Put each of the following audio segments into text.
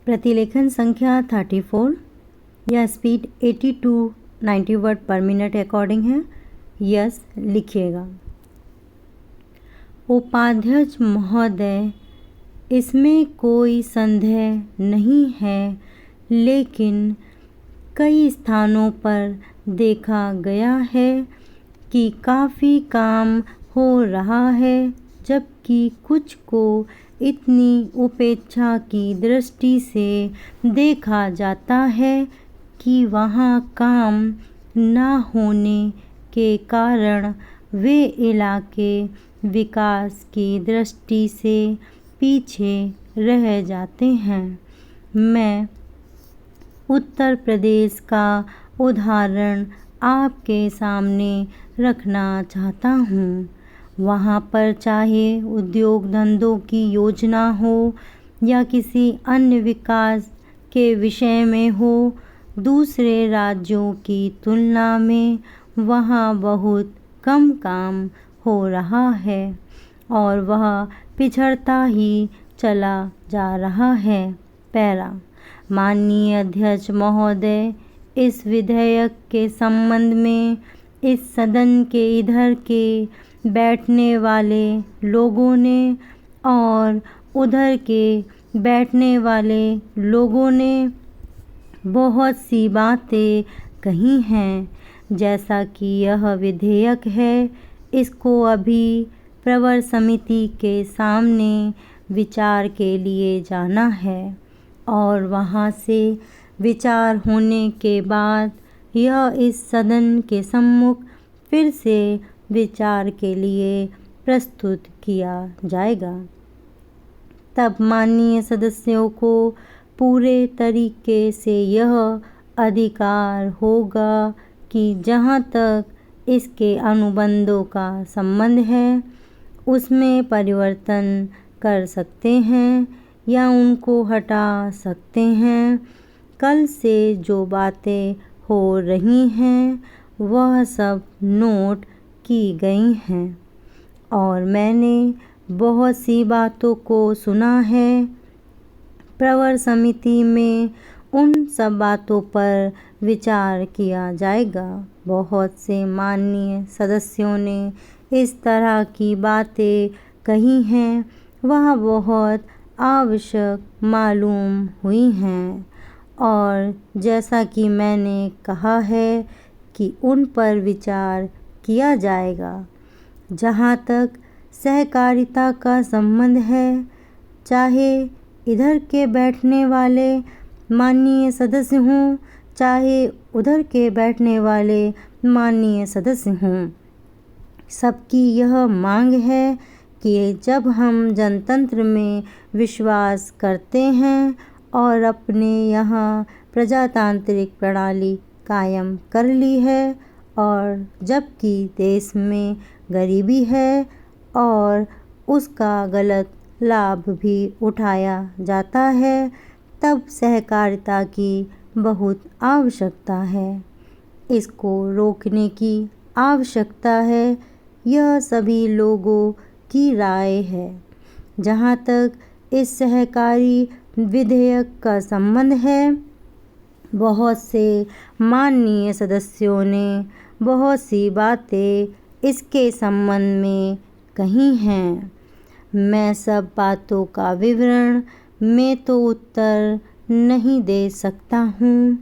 प्रतिलेखन संख्या 34। यह स्पीड 80 to 90 वर्ड पर मिनट अकॉर्डिंग है। यस लिखिएगा। उपाध्यक्ष महोदय, इसमें कोई संदेह नहीं है, लेकिन कई स्थानों पर देखा गया है कि काफ़ी काम हो रहा है, जबकि कुछ को इतनी उपेक्षा की दृष्टि से देखा जाता है कि वहाँ काम न होने के कारण वे इलाके विकास की दृष्टि से पीछे रह जाते हैं। मैं उत्तर प्रदेश का उदाहरण आपके सामने रखना चाहता हूँ। वहाँ पर चाहे उद्योग धंधों की योजना हो या किसी अन्य विकास के विषय में हो, दूसरे राज्यों की तुलना में वहाँ बहुत कम काम हो रहा है और वह पिछड़ता ही चला जा रहा है। पैरा। माननीय अध्यक्ष महोदय, इस विधेयक के संबंध में इस सदन के इधर के बैठने वाले लोगों ने और उधर के बैठने वाले लोगों ने बहुत सी बातें कही हैं। जैसा कि यह विधेयक है, इसको अभी प्रवर समिति के सामने विचार के लिए जाना है और वहाँ से विचार होने के बाद यह इस सदन के सम्मुख फिर से विचार के लिए प्रस्तुत किया जाएगा। तब माननीय सदस्यों को पूरे तरीके से यह अधिकार होगा कि जहाँ तक इसके अनुबंधों का संबंध है, उसमें परिवर्तन कर सकते हैं या उनको हटा सकते हैं। कल से जो बातें हो रही हैं, वह सब नोट की गई हैं और मैंने बहुत सी बातों को सुना है। प्रवर समिति में उन सब बातों पर विचार किया जाएगा। बहुत से माननीय सदस्यों ने इस तरह की बातें कही हैं, वह बहुत आवश्यक मालूम हुई हैं और जैसा कि मैंने कहा है कि उन पर विचार किया जाएगा। जहाँ तक सहकारिता का संबंध है, चाहे इधर के बैठने वाले माननीय सदस्य हों, चाहे उधर के बैठने वाले माननीय सदस्य हों, सबकी यह मांग है कि जब हम जनतंत्र में विश्वास करते हैं और अपने यहाँ प्रजातांत्रिक प्रणाली कायम कर ली है और जबकि देश में गरीबी है और उसका गलत लाभ भी उठाया जाता है, तब सहकारिता की बहुत आवश्यकता है। इसको रोकने की आवश्यकता है, यह सभी लोगों की राय है। जहाँ तक इस सहकारी विधेयक का संबंध है, बहुत से माननीय सदस्यों ने बहुत सी बातें इसके संबंध में कही हैं। मैं सब बातों का विवरण में तो उत्तर नहीं दे सकता हूँ,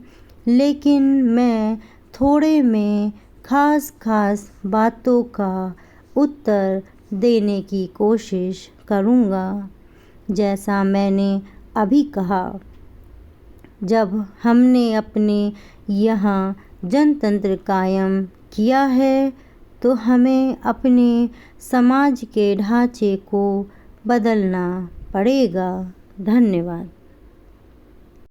लेकिन मैं थोड़े में खास बातों का उत्तर देने की कोशिश करूँगा। जैसा मैंने अभी कहा, जब हमने अपने यहाँ जनतंत्र कायम किया है, तो हमें अपने समाज के ढांचे को बदलना पड़ेगा। धन्यवाद।